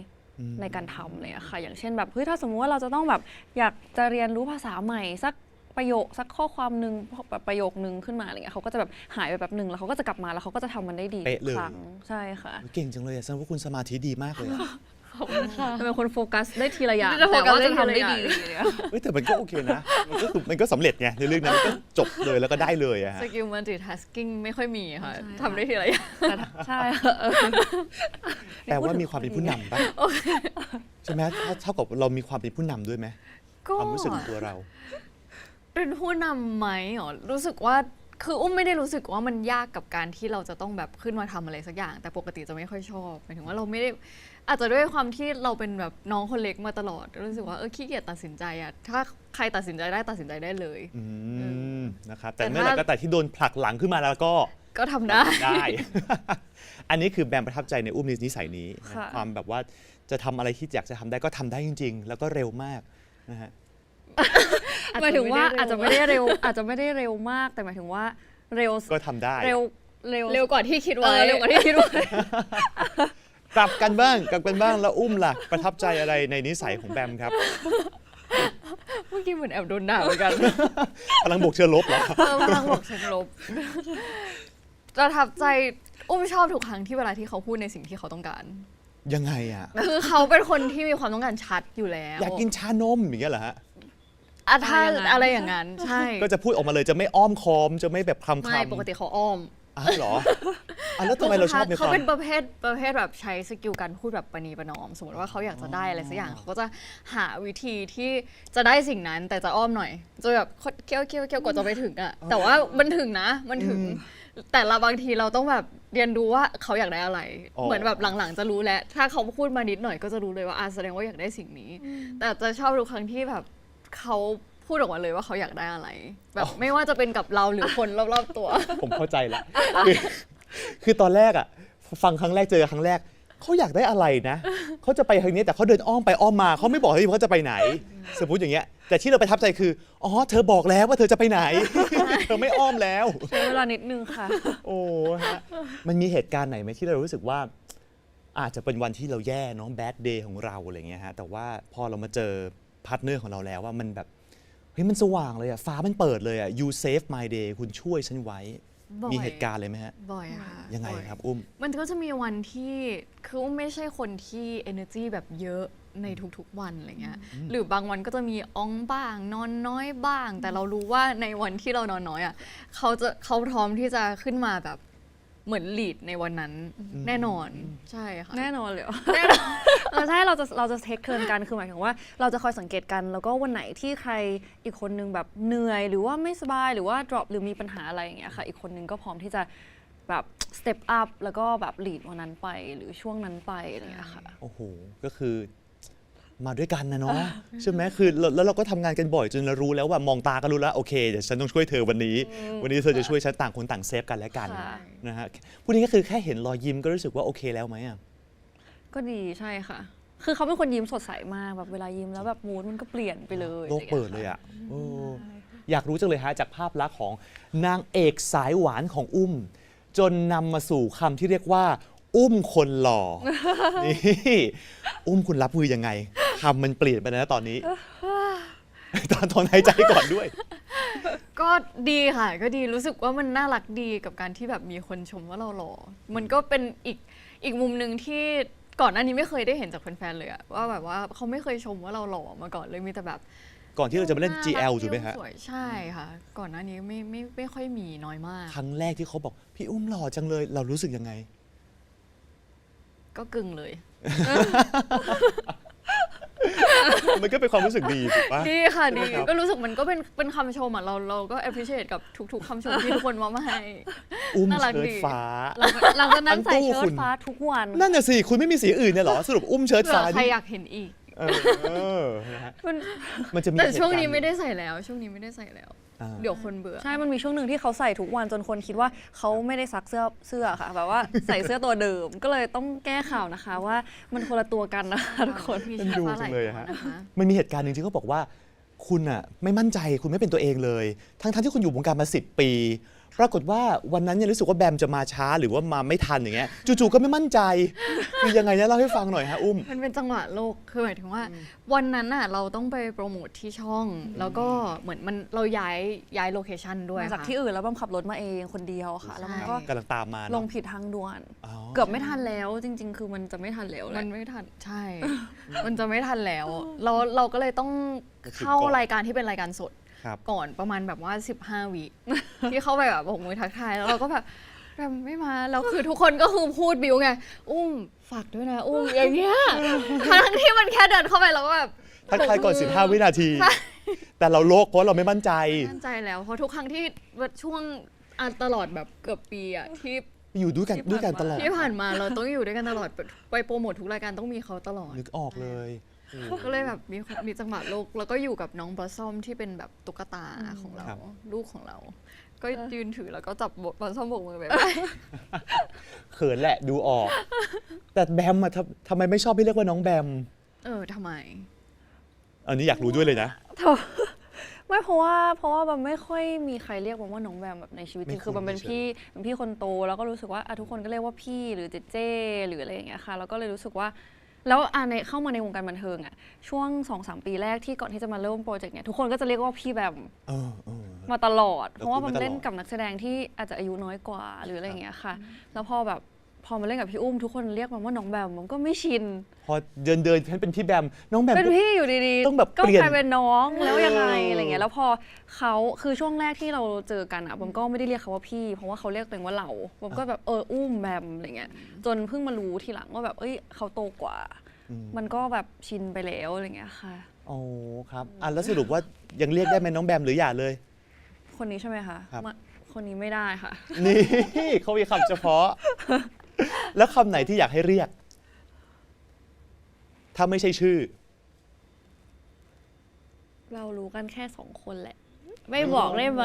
ในการทำเลยอะค่ะอย่างเช่นแบบเฮ้ยถ้าสมมติว่าเราจะต้องแบบอยากจะเรียนรู้ภาษาใหม่สักประโยคสักข้อความหนึ่งแบบประโยคนึงขึ้นมาอะไรเงี้ยเขาก็จะแบบหายไปแบบหนึ่งแล้วเขาก็จะกลับมาแล้วเขาก็จะทำมันได้ดี เป๊ะ ทุ เล ก ย ครั้งใช่ค่ะ เก่งจังเลยอะแสดงว่าคุณสมาธิดีมากเลยอะ จะเป็นคนโฟกัสได้ทีละอย่าง จะโฟ แต่ กัส ว่า ได้ จะ ที ทำ ละ ได้ อย่าง ดีอะไรเงี้ย เฮ้ยแต่มันก็โอเคนะมันก็สำเร็จไงในเรื่องนั้นมันก็จบเลยแล้วก็ได้เลยอะฮะ สกิล multitasking ไม่ค่อยมีค่ะ ใช่ค่ะ ทำได้ทีละอย่าง ใช่ค่ะ แปลว่ามีความเป็นผู้นำป่ะใช่ไหมเท่ากับเรามีความเป็นผู้นำด้วยไหม ก็ ความรู้สึกของตัวเรา เป็นผู้นำไหมอ๋อรู้สึกว่าคืออุ้มไม่ได้รู้สึกว่ามันยากกับการที่เราจะต้องแบบขึ้นมาทำอะไรสักอย่าง แต่ปกติจะไม่ค่อยชอบหมายถึงว่าเราไม่ได้อาจจะด้วยความที่เราเป็นแบบน้องคนเล็กมาตลอดรู้สึกว่าขี้เกียจตัดสินใจอะถ้าใครตัดสินใจได้เลย นะครับแต่ แต่ เมื่อไหร่ ถ้า ก็แต่ที่โดนผลักหลังขึ้นมาแล้วก็ ก็ทำได้ ได้ อันนี้คือแบมประทับใจในอุ้มนิสัยนี้นะ ค่ะ ความแบบว่าจะทำอะไรที่อยากจะทำได้ก็ทำได้จริง ๆ แล้วก็เร็วมากนะฮะ หมายถึงว่าอาจจะไม่ได้เร็วอาจจะไม่ได้เร็วมาก แต่หมายถึงว่าเร็ว ก็ทำได้ เร็ว เร็วกว่าที่คิดไว้ เร็วกว่าที่คิดไว้ กลับกันบ้างแล้วอุ้มล่ะประทับใจอะไรในนิสัยของแบมครับ เมื่อกี้เหมือนแอบโดนด่าเหมือนกัน พลังบวกเชื้อลบเหรอ พลังบวกเชิงลบประทับใจอุ้มชอบทุกครั้งที่เวลาที่เขาพูดในสิ่งที่เขาต้องการ ยังไงอ่ะ คือเขาเป็นคนที่มีความต้องการชัดอยู่แล้ว อยากกินชานมอย่างเงี้ยเหรอฮะ อะถ้าอะไรอย่างนั้นใช่ ก็จะพูดออกมาเลยจะไม่อ้อมค้อมจะไม่แบบคำ ไม่ปกติเขาอ้อม เหรอแล้วทำไมเราชอบในค เขา วาม เป็นประเภทแบบใช้สกิลการพูดแบบประนีประนอม สมมติว่าเขาอยากจะได้อะไรสักอย่างเขาก็จะหาวิธีที่จะได้สิ่งนั้นแต่จะอ้อมหน่อยจะแบบเคี้ยวกว่าจะไปถึงอะแต่ว่ามันถึงนะมันถึง แต่ละบางทีเราต้องแบบเรียนรู้ว่าเขาอยากได้อะไร เหมือนแบบหลังๆจะรู้แล้วถ้าเขาพูดมานิดหน่อยก็จะรู้เลยว่าแสดงว่าอยากได้สิ่งนี้ แต่จะชอบทุกครั้งที่แบบเขาพูดออกมาเลยว่าเขาอยากได้อะไร แบบไม่ว่าจะเป็นกับเราหรือคนรอบๆตัว ผมเข้าใจละคือตอนแรกอ่ะฟังครั้งแรกเจอครั้งแรกเขาอยากได้อะไรนะเขาจะไปทางนี้แต่เขาเดินอ้อมไปอ้อมมาเขาไม่บอกให้เขาจะไปไหน สมมติอย่างเงี้ยแต่ที่เราประทับใจคืออ๋อเธอบอกแล้วว่าเธอจะไปไหน เธอไม่อ้อมแล้ว ใช้เวลานิดนึงค่ะ โอ้ฮะมันมีเหตุการณ์ไหนไหมที่เรารู้สึกว่า อาจจะเป็นวันที่เราแย่เน้องแบดเดย์ของเราอะไรเงี้ยฮะแต่ว่าพอเรามาเจอพาร์ทเนอร์ของเราแล้วว่ามันแบบเฮ้ยมันสว่างเลยอะฟ้ามันเปิดเลยอะ you save my day คุณช่วยฉันไว้ บ่อย มีเหตุการณ์เลยไหมฮะ บ่อยค่ะ ยังไง บ่อ ครับอุ้ม มันก็จะมีวันที่คืออุ้มไม่ใช่คนที่ energy แบบเยอะในทุกๆวันอะไรเงี้ยหรือบางวันก็จะมีอ้องบ้าง นอนน้อยบ้าง แต่เรารู้ว่าในวันที่เรานอนน้อยอ่ะเขาพร้อมที่จะขึ้นมาแบบเหมือนลีดในวันนั้นแน่นอนใช่ค่ะ แน่นอนเลยเหรอใช่เราจะเทคเทิร์นกันคือหมายถึงว่าเราจะคอยสังเกตกัน แล้วก็วันไหนที่ใครอีกคนนึงแบบเหนื่อยหรือว่าไม่สบายหรือว่า drop หรือมีปัญหาอะไรอย่างเงี้ยค่ะอีกคนนึงก็พร้อมที่จะแบบ step up แล้วก็แบบ lead วันนั้นไปหรือช่วงนั้นไปอะไรอย่างเงี้ยค่ะ โอ้โห ก็คือ มาด้วยกันนะเนาะใช่ไหมคือแล้วเราก็ทำงานกันบ่อยจนเรารู้แล้วว่ามองตาก็รู้แล้วโอเคเดี๋ยวฉันต้องช่วยเธอวันนี้ วันนี้เธอจะช่วยฉันต่างคนต่างเซฟกันและกัน ค่ะ นะฮะพูดนี้ก็คือแค่เห็นรอยยิ้มก็รู้สึกว่าโอเคแล้วไหมอ่ะ ก็ดีใช่ค่ะ คือเขาเป็นคนยิ้มสดใสมากแบบเวลายิ้มแล้วแบบมูดมันก็เปลี่ยนไปเลย โลกเปิดเลยอ่ะโอ้อยากรู้จังเลยฮะจากภาพลักษณ์ของนางเอกสายหวานของอุ้ม จนนำมาสู่คำที่เรียกว่า อุ้มคนหล่อ นี่อุ้มคุณรับมือยังไงคำมันเปลี่ยนไปนะตอนนี้ ตอนถอนหายใจก่อนด้วย ก็ดีค่ะก็ดีรู้สึกว่ามันน่ารักดีกับการที่แบบมีคนชมว่าเราหล่อมันก็เป็นอีกมุมหนึ่งที่ก่อนหน้านี้ไม่เคยได้เห็นจากแฟนๆเลยอะว่าแบบว่าเขาไม่เคยชมว่าเราหล่อมาก่อนเลยมีแต่แบบ ก่อนที่เราจะมาเล่น GL ถูกไหมฮะ สวยใช่ค่ะ ก่อนหน้านี้ไม่ค่อยมีน้อยมาก ครั้งแรกที่เขาบอกพี่อุ้มหล่อจังเลย เรารู้สึกยังไง ก็กึ่งเลย มันก็เป็นความรู้สึกดีถูกปะ ดีค่ะดี ใช่ไหมครับ ก็รู้สึกมันก็เป็นคำชมอ่ะเราก็ appreciate กับทุกๆคำชมที่ทุกคนมาให้ อุ้ม น่ารัก เชิ้ต ดี ฟ้า หลังจากนั้นใส่ ทั้งตู้ เชิ้ คุ ต ณ ฟ้าทุกวัน นั่นน่ะสิ คุณไม่มีสีอื่นเนี่ยเหรอ สรุปอุ้มเชิ้ต เผื่ ฟ้า อใคร นี่ อยากเห็นอีก เออนะฮะ มัน มันจะมี แต่ช่วง เหตุการณ์ นี้ไม่ได้ใส่แล้ว ช่วงนี้ไม่ได้ใส่แล้ว อ่า เดี๋ยวคนเบื่อ ใช่ มันมีช่วงหนึ่งที่เขาใส่ทุกวันจนคนคิดว่าเขาไม่ได้ซักเสื้อค่ะ แบบว่าใส่เสื้อตัวเดิม ก็เลยต้องแก้ข่าวนะคะว่ามันคนละตัวกันนะคะทุกคน มี มันดู ฟ้าห จังเลยอะฮะ นะคะ มันมีเหตุการณ์หนึ่งที่เขาบอกว่า คุณอ่ะไม่มั่นใจคุณไม่เป็นตัวเองเลย ทั้งที่คุณอยู่วงการมา10 ปี ปรากฏว่าวันนั้นเนี่ยรู้สึกว่าแบมจะมาช้าหรือว่ามาไม่ทันอย่างเงี้ยจู่ๆก็ไม่มั่นใจคือยังไงนะเล่าให้ฟังหน่อยฮะอุ้ม มันเป็นจังหวะโลกคือหมายถึงว่า วันนั้นน่ะเราต้องไปโปรโมทที่ช่อง แล้วก็เหมือนเราย้ายโลเคชันด้วย มาจาก ค่ะ ที่อื่นแล้วบัมขับรถมาเองคนเดียวค่ะ แล้วมันก็ กำลังตามมา ล เนาะ งผิดทางด่วน อ๋อ เกือบไม่ทันแล้วจริง ๆ คือมันจะไม่ทันแล้วแห มั ละ นไม่ทันใช่ มันจะไม่ทันแล้ว เราก็เลยต้องเข้ารายการที่เป็นรายการสด ครับ ก่อนประมาณแบบว่า 15 วิ ที่เข้าไปแบบโบกมือทักทายแล้วเราก็แบบไม่มาแล้วคือทุกคนก็คือพูดบิวไง อุ้มฝากด้วยนะอุ้มอย่างเงี้ยทั้งที่มันแค่เดินเข้าไปเราก็แบบ ทักทายก่อน 15 วินาที แต่เราโลกเพราะเราไม่มั่นใจ มั่นใจแล้วเพราะทุกครั้งที่ช่วงตลอดแบบเกือบปีอะที่ อยู่ด้วยกันตลอด ที่ผ่านมาเราต้องอยู่ด้วยกันตลอดไปโปรโมททุกรายการต้องมีเขาตลอด นึกออกเลย ก็เลยแบบมีจังหวะโลกแล้วก็อยู่กับน้องบลอสซอมที่เป็นแบบตุ๊กตาของเรา ครับ ลูกของเรา ก็ยืนถือแล้วก็จับบลอสซอมโบกมือไป เขินแหละดูออก แต่แบมอะทำไมไม่ชอบให้เรียกว่าน้องแบม ทำไม อันนี้อยากรู้ด้วยเลยนะ ไม่เพราะว่าบัมไม่ค่อยมีใครเรียกบัมว่าน้องแบมแบบในชีวิตจริง ไม่ คือบัมเป็น เฉย พี่คนโตแล้วก็รู้สึกว่าทุกคนก็เรียกว่าพี่หรือเจ๊หรืออะไรอย่างเงี้ยค่ะแล้วก็เลยรู้สึกว่าแล้วเข้ามาในวงการบันเทิงอ่ะช่วง 2-3 ปีแรกที่ก่อนที่จะมาเริ่มโปรเจกต์เนี่ยทุกคนก็จะเรียกว่าพี่แบม เออ มาตลอด แล้ว เพราะว่า คุ บั ย ม มาตลอด เล่นกับนักแสดงที่อาจจะอายุน้อยกว่าหรืออะไรอย่างเงี้ยค่ะ แล้วพอมาเล่นกับพี่อุ้มทุกคนเรียกบัมว่าน้องแบมมันก็ไม่ชิน พอเดินฉันเป็นพี่แบม น้องแบม เป็น ก็ พี่อยู่ดีๆ ต้องแบบ ก็ เปลี่ยน กลายเป็นน้องแล้วยังไง เอออ อะไรเงี้ยแล้วพอเขาคือช่วงแรกที่เราเจอกันอ่ะผมก็ไม่ได้เรียกเขาว่าพี่ เพราะว่าเขาเรียกตัวเองว่าเราผมก็แบบอุ้มแบมอะไรเงี้ยจนเพิ่งมารู้ทีหลังว่าแบบเขาโตกว่า มันก็แบบชินไปแล้วอะไรเงี้ยค่ะ โอ้ครับแล้วสรุปว่ายังเรียกได้ไหมน้องแบมหรืออย่าเลย คนนี้ใช่ไหมคะ ครับ คนนี้ไม่ได้ค่ะ นี่เขามีคำเฉพาะ แล้วคำไหนที่อยากให้เรียก ถ้าไม่ใช่ชื่อ เรารู้กันแค่2 คนแหละ ไม่บอกได้ไหม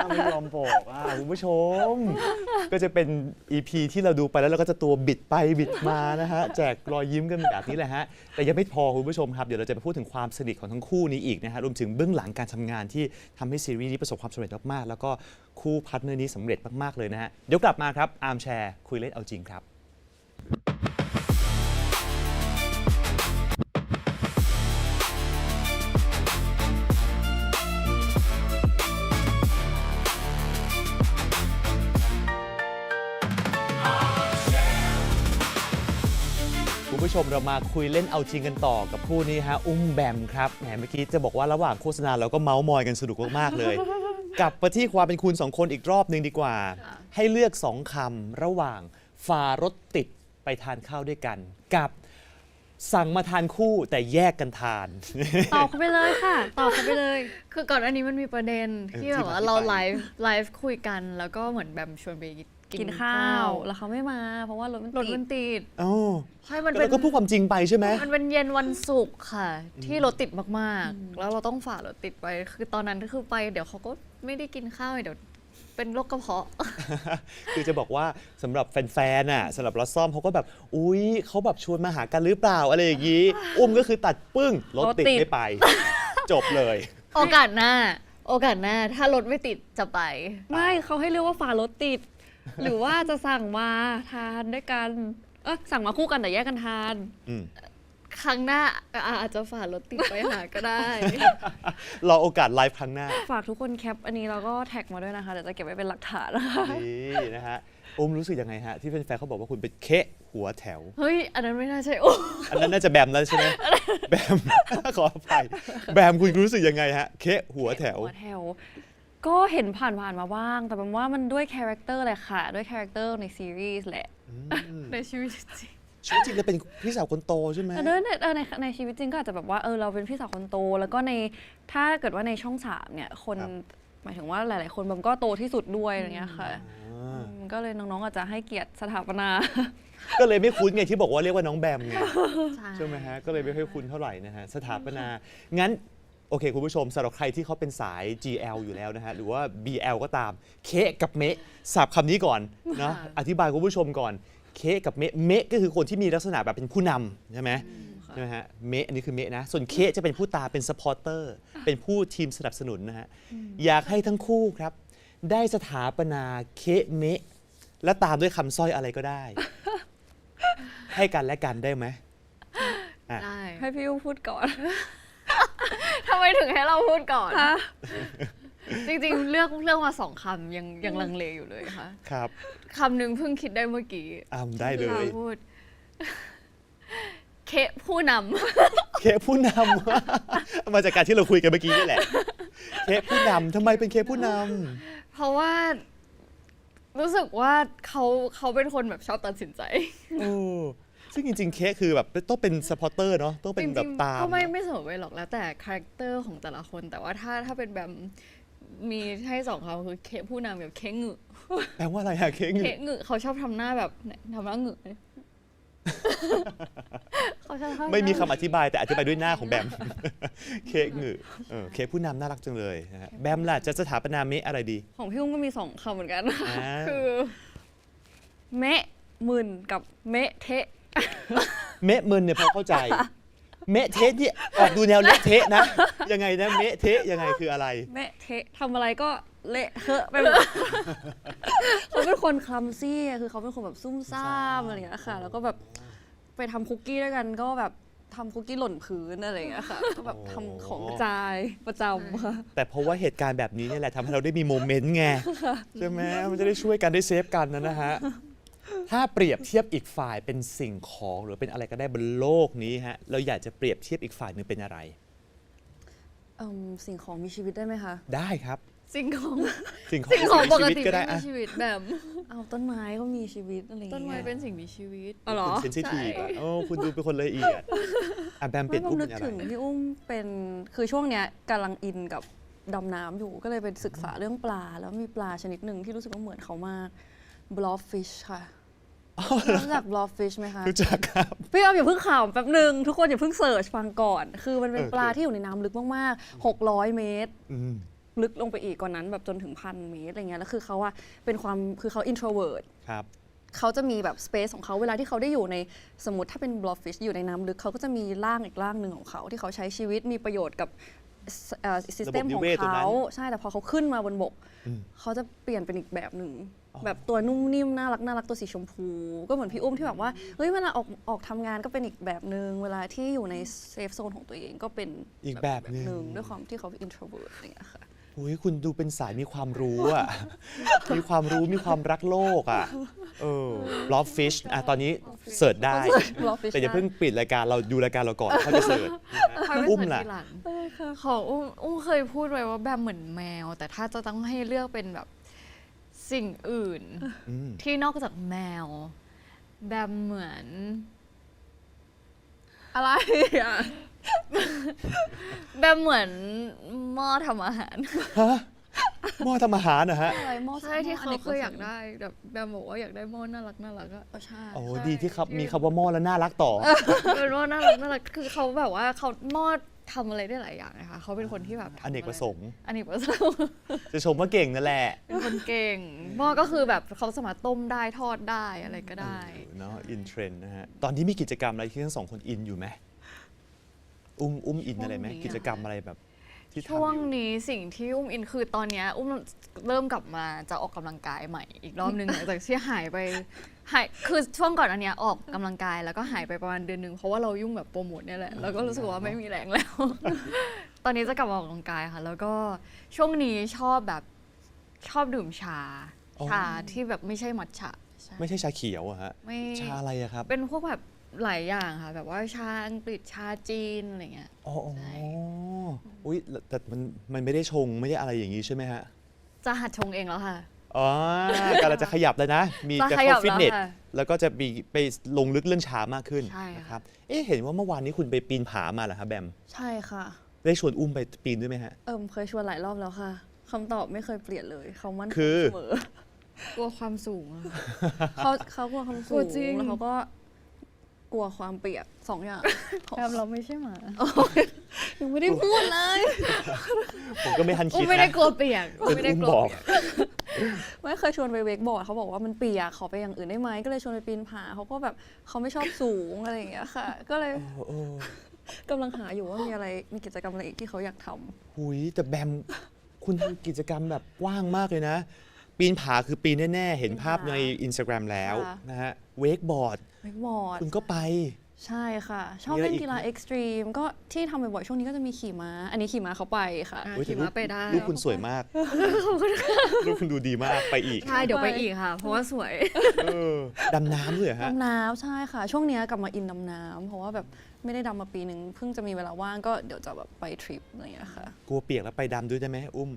ไม่ยอมบอกคุณผู้ชม ก็จะเป็น EP ที่เราดูไปแล้วเราก็จะตัวบิดไปบิดมานะฮะแจกรอยยิ้มกันแบบนี้แหละฮะแต่ยังไม่พอคุณผู้ชมครับเดี๋ยวเราจะไปพูดถึงความสนิทของทั้งคู่นี้อีกนะฮะรวมถึงเบื้องหลังการทำงานที่ทำให้ซีรีส์นี้ประสบความสำเร็จมากๆแล้วก็คู่พาร์ทเนอร์นี้สำเร็จมากๆเลยนะฮะเดี๋ยวกลับมาครับอาร์มแชร์คุยเล่นเอาจริงครับ คุณผู้ชมเรามาคุยเล่นเอาจริงกันต่อกับคู่นี้ฮะอุ้มแบมครับแหมเมื่อกี้จะบอกว่าระหว่างโฆษณาเราก็เมาส์มอยกันสนุกมากๆเลย กลับมาที่ความเป็นคุณ2 คนอีกรอบหนึ่งดีกว่า ให้เลือก2 คำระหว่างฝ่ารถติดไปทานข้าวด้วยกัน กับสั่งมาทานคู่แต่แยกกันทาน ตอบเขาไปเลยค่ะตอบเขาไปเลย คือก่อนอันนี้มันมีประเด็นที่แบบว่า ที่มาที่ เรา ไป ไลฟ์คุยกันแล้วก็เหมือนแบมชวนไป กินข้าว แล้วเขาไม่มา เพราะว่ารถมัน รถ ติ มั ด นติด อ๋อ ใช่มัน แล้ เป็น วก็พูดความจริงไปใช่ไหม มันเป็นเย็นวันศุกร์ค่ะ ที่รถติดมากๆ แล้วเราต้องฝ่ารถติดไป คือตอนนั้นก็คือไปเดี๋ยวเขาก็ไม่ได้กินข้าวเดี๋ยวเป็นโรคกระเพาะ คือจะบอกว่าสำหรับแฟนๆน่ะสำหรับลอสซ่อมเขาก็แบบอุ๊ยเขาแบบชวนมาหากันหรือเปล่าอะไรอย่างนี้ อุ้มก็คือตัดปึ้งรถติด รถติด ไม่ไป จบเลย โอกาสหน้า ถ้ารถไม่ติดจะไป ไม่เขาให้เรียกว่าฝ่ารถติด หรือว่าจะสั่งมาทานด้วยกันสั่งมาคู่กันแต่แยกกันทาน อืม ครั้งหน้าอาจจะฝ่ารถติดไปหาก็ได้ รอโอกาสไลฟ์ครั้งหน้า ฝากทุกคนแคปอันนี้แล้วก็แท็กมาด้วยนะคะ เดี๋ยวจะเก็บไว้เป็นหลักฐานนะคะ นี่นะฮะอุ้มรู้สึกยังไงฮะ ที่แฟนๆเขาบอกว่าคุณเป็นเคะหัวแถว เฮ้ย อันนั้นไม่น่าใช่โอ้ อันนั้นน่าจะแบมแล้วใช่ไหมแบม ขออภัยแบมคุณรู้สึกยังไงฮะ เคะหัวแถว หัวแถว ก็เห็นผ่านๆมาบ้าง แต่เป็นว่ามันด้วยคาแรคเตอร์แหละค่ะ ด้วยคาแรคเตอร์ในซีรีส์แหละ ในชีวิตจริง ชีวิตจริงเราเป็นพี่สาวคนโตใช่ไหม แต่ในชีวิตจริงก็อาจจะแบบว่าเราเป็นพี่สาวคนโต แล้วก็ในถ้าเกิดว่าในช่องสามเนี่ยคน ครับ หมายถึงว่าหลายๆ คนมันก็โตที่สุดด้วยอะไรเงี้ยค่ะ อ่า ก็เลยน้องๆอาจจะให้เกียรติสถาปนา ก็เลยไม่คุ้นไงที่บอกว่าเรียกว่าน้องแบมไง ๆ ใช่ไหมฮะ ก็เลยไม่ค่อยคุ้นเท่าไหร่นะฮะ สถาปนา งั้น โอเค คุณผู้ชมสำหรับใครที่เขาเป็นสาย GL อยู่แล้วนะฮะ หรือว่า BL ก็ตาม เคะกับเมะสับคำนี้ก่อนนะ อธิบายคุณผู้ชมก่อน เคะกับเมะ เมะก็คือคนที่มีลักษณะแบบเป็นผู้นำใช่ไหมใช่ไหมฮะ เมะอันนี้คือเมะนะ ส่วนเคะจะเป็นผู้ตามเป็น supporter เป็นผู้ทีมสนับสนุนนะฮะ อยากให้ทั้งคู่ครับ ได้สถาปนาเคะเมะ และตามด้วยคำสร้อยอะไรก็ได้ ให้กันและกันได้ไหม ได้ ให้พี่อุ้มพูดก่อน ทำไมถึงให้เราพูดก่อน จริงๆ เลือกมา2 คำยังลังเลอยู่เลยค่ะ ครับ คำหนึ่งเพิ่งคิดได้เมื่อกี้ ได้เล เรา ย พูด เคะผู้น เคกผู้นำ มาจากการที่เราคุยกันเมื่อกี้นี่แหละ เคกผู้นำทำไมเป็นเคกผู้น ำ เพราะว่ารู้สึกว่าเขาเป็นคนแบบชอบตัดสินใจ ำโอ้ซึ่งจริงๆ เคกคือแบบต้องเป็นสปอร์เตอร์เนาะต้องเป็นแบบตาม ก็ไม่เสมอไปหรอกแล้วแต่คาแรคเตอร์ของแต่ละคน แต่ว่าถ้าเป็นแบบมีให้2 คำคือเคะผู้นำกับเคะหงึ แปลว่าอะไรอะเคก เคะหงึเขาชอบทำหน้าแบบไหนทำหน้าหงึ เขาชอบทำหน้า ไม่มีคำอธิบายแต่อธิบายด้วยหน้าของแบม เคกหงึเคกผู้นำน่ารักจังเลยนะฮะแบมล่ะจะสถาปนาเมะอะไรดี ของพี่อุ้มก็มี2 คำเหมือนกัน อ่า คือ เมะหมื่นกับเมะเทะ เมะมึนเนี่ยพอเข้าใจ เมะเทะเนี่ยออกดูแนวเละเทะนะ ยังไงนะเมะเทะยังไงคืออะไร เมะเทะทำอะไรก็เละเทอะไปหมด เขาเป็นคนคลัมซี่อะคือเขาเป็นคนแบบซุ่มซ่ามอะไรอย่างเงี้ยค่ะ แล้วก็แบบไปทำคุกกี้ด้วยกันก็แบบทำคุกกี้หล่นพื้นอะไรอย่างเงี้ยค่ะ ก็แบบทำของกระจายประจำค่ะ แต่เพราะว่าเหตุการณ์แบบนี้เนี่ยแหละทำให้เราได้มีโมเมนต์ไงใช่ไหมมันจะได้ช่วยกันได้เซฟกันนะฮะ ถ้าเปรียบเทียบอีกฝ่ายเป็นสิ่งของหรือเป็นอะไรก็ได้บนโลกนี้ฮะเราอยากจะเปรียบเทียบอีกฝ่ายหนึ่งเป็นอะไร สิ่งของมีชีวิตได้ไหมคะ ได้ครับ สิ่งของ สิ่งของ สิ่งของปก มีชีวิ ติ ก็ได้ ไม่มี อะ ชีวิตแบบ เอาต้นไม้ก็มีชีวิตอะไรอย่าง ต้นไม้ เงี้ย เป็นสิ่งมีชีวิต อ๋อเหรอ คุณเซนซิทีฟโอ้คุณดูเป็นคนละเอียดอ่ะแบมเปลี่ยน ไม่ อุ้ม นึ เป็ ก นอะไร ถึงพี่อุ้มเป็นคือช่วงเนี้ยกำลังอินกับดำน้ำอยู่ก็เลยไปศึกษาเรื่องปลา แล้วมีปลาชนิดหนึ่งที่รู้สึกว่าเหมือนเขามาก blobfish ค่ะรู้จัก blobfish ไหมคะ รู้จักครับ พี่อ้อมอย่าเพิ่งข่าวแป๊บหนึ่งทุกคนอย่าเพิ่งเสิร์ชฟังก่อน คือมันเป็น โอเค ปลาที่อยู่ในน้ำลึกมากๆ 600 เมตร อืม ลึกลงไปอีกกว่านั้นแบบจนถึง1,000 เมตรอะไรเงี้ยแล้วคือเขาอะเป็นความคือเขา introvert ครับ เขาจะมีแบบ space ของเขาเวลาที่เขาได้อยู่ในสมมติถ้าเป็น blobfish อยู่ในน้ำลึกเขาก็จะมีร่างอีกร่างหนึ่งของเขาที่เขาใช้ชีวิตมีประโยชน์กับซิสเต็ม ระบบนิ ของ เวศตรงนั้ เขา น ใช่แต่พอเขาขึ้นมาบนบก อืม เขาจะเปลี่ยนเป็นอีกแบบหนึ่ง อ๋อ แบบตัวนุ่มนิ่มน่ารักน่ารักตัวสีชมพู ก็เหมือนพี่อุ้มที่แบบว่าเฮ้ยเวลาออกทำงานก็เป็นอีกแบบหนึ่งเวลาที่อยู่ในเซฟโซนของตัวเองก็เป็น อีกแบบหนึ่ง ด้วยความที่เขาเป็น introvert อะไรอย่างเงี้ยค่ะ อุ้ยคุณดูเป็นสายมีความรู้อ่ะ มีความรู้มีความรักโลกอ่ะบล็อบฟิชอ่ะตอนนี้เสิร์ชได้ blobfish แต่อย่าเพิ่งปิดรายการเราดูรายการเราก่อนเขาจะเสิร์ช ค่อยไป อุ้ม เสิร์ช ล่ะ ทีหลังของอุ้มเคยพูดไว้ว่าแบบเหมือนแมว แต่ถ้าจะต้องให้เลือกเป็นแบบสิ่งอื่น อืม ที่นอกจากแมว แบบเหมือน อะไรอ่ะ แบบเหมือนหม้อทำอาหาร ฮะ หม้อทำอาหารนะฮะ อะไรหม้อ ใช่ที่เขา นก เคยอยากได้แบบแบมบอกว่าอยากได้หม้อน่ารักก็ใช่ โอ้ ใช่ ดีที่ครับมีคำว่าหม้อแล้วน่ารักต่อ เป็นหม้อน่ารักคือเขาแบบว่าเขาหม้อทำอะไรได้หลายอย่างนะคะเขาเป็นคนที่แบบทำ อเนกประสงค์ อเนกประสงค์ จะชมว่าเก่งนั่นแหละ เป็นคนเก่งหม้อก็คือแบบเขาสามารถต้มได้ทอดได้อะไรก็ได้ เนาะอินเทรนด์นะฮะ ตอนนี้มีกิจกรรมอะไรที่ทั้งสองคนอินอยู่ไหมอุ้มอินอะไรไหม ช่วงนี้อะ กิจกรรมอะไรแบบที่ทำ ช่วง อยู่ นี้สิ่งที่อุ้มอินคือตอนเนี้ยอุ้มเริ่มกลับมาจะออกกำลังกายใหม่อีกรอบนึง หลังจากที่หายคือช่วงก่อนอันเนี้ยออกกำลังกายแล้วก็หายไปประมาณเดือนนึงเพราะว่าเรายุ่งแบบโปรโมทเนี่ยแหละแล้วก็รู้สึกว่าไม่มีแรงแล้ว ตอนนี้จะกลับมาออกกำลังกายค่ะ แล้วก็ช่วงนี้ชอบดื่มชา อ๋อ ชาที่แบบไม่ใช่มัทฉะใช่ ไม่ใช่ชาเขียวอะฮะ ไม่ ชาอะไรอะครับ เป็นพวกแบบหลายอย่างค่ะ แบบว่าชาอังกฤษชาจีนอะไรเงี้ย อ๋อ ใช่ อุ้ยแต่มันไม่ได้ชงไม่ได้อะไรอย่างนี้ใช่ไหมฮะ จะหัดชงเองแล้วค่ะ อ๋อกำลังจะขยับแล้วนะ มี จะ จะ ขยั เข้า บ ฟิตเนส แล้วค่ะ แล้วก็จะมีไปลงลึกเรื่องชามากขึ้น ใช่ค่ะ นะครับ เอ๊ะเห็นว่าเมื่อวานนี้คุณไปปีนผามาเหรอครับแบม ใช่ค่ะ ได้ชวนอุ้มไปปีนด้วยไหมฮะ เคยชวนหลายรอบแล้วค่ะคำตอบไม่เคยเปลี่ยนเลยเขามั่น คือ เสมอก ลัวความสูงอะค่ะ เขากลัวความ ก สู ลัว ง จริง แล้วเขาก็กลัวความเปียกสองอย่าง แอมเราไม่ใช่หมา ยังไม่ได้พูดเลย ผมก็ไม่ทัน อุ้ คิ ม ด ไม่ได้ นะ กลัวเปียก จน ไม่ได้ อุ้ม กลัว บอก เปียก ไม่เคยชวนไปเวกบอร์ดเขาบอกว่ามันเปียกขอไปอย่างอื่นได้ไหมก็เลยชวนไปปีนผาเขาก็แบบเขาไม่ชอบสูงอะไรอย่างเงี้ยค่ะ ก็เลยกำลังหาอยู่ว่ามีกิจกรรมอะไรอีกที่เขาอยากทำ หุยแต่แบมคุณทำกิจกรรมแบบกว้างมากเลยนะ ปีนผาคือปีนแน่ ๆ เห็นภาพใน Instagram แล้ว ค่ะ นะฮะเวกบอร์ด เวกบอร์ด คุณก็ไป ใช่ค่ะ ชอบ มีอะไร เล่น อีก กีฬาเอ็กซ์ตรีมก็ที่ทำบ่อยๆช่วงนี้ก็จะมีขี่ม้า อันนี้ขี่ม้าเขาไปค่ะ อ่ะ เฮ้ยแต่ ขี่ม้าไปได้ รูปคุณสวยมาก รูปคุณดูดีมากไปอีก ใช่เดี๋ยวไปอีกค่ะ เพราะว่าสวย เออดำน้ำด้วยเหรอฮะ ดำน้ำใช่ค่ะ ช่วงเนี้ยกลับมาอินดำน้ำเพราะว่าแบบไม่ได้ดำมาปีหนึ่งเพิ่งจะมีเวลาว่างก็เดี๋ยวจะแบบไปทริปอะไรอย่างเงี้ยค่ะ กลัวเปียกแล้วไปดำด้วยได้ไหมอุ้ม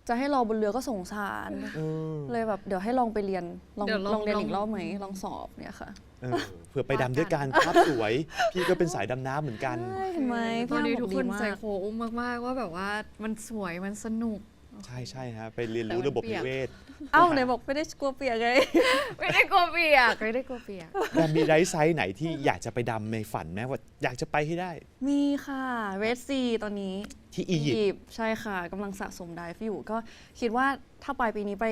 จะให้รอบนเรือก็สงสาร เออ เลยแบบเดี๋ยวให้ลองไปเรียนลอง เดี๋ยวลอง ลองเรียน ลอง อีกรอบไหมลองสอบเนี่ยค่ะ เออเผื่อไปดำด้วยกันภาพสวย พี่ก็เป็นสายดำน้ำเหมือนกัน ใช่เห็นไหม ตอนนี้ พี่ ทุก บ คน ดีมา ใส่โคอุ้มมากๆว่าแบบว่ามันสวยมันสนุก ใช่ใช่ฮะไปเรียนรู้ระบบนิเวศ เอ้าไหนบอกไม่ได้กลัวเปียกไง ไม่ได้กลัวเปียกไม่ได้กลัวเปียก แบมมีไดฟ์ไซต์ไหนที่อยากจะไปดำในฝันไหมว่าอยากจะไปให้ได้ มีค่ะเรดซีตอนนี้ ที่อียิปต์ ปต์ใช่ค่ะกำลังสะสมไดฟ์อยู่ก็คิดว่าถ้าปลายปีนี้ไ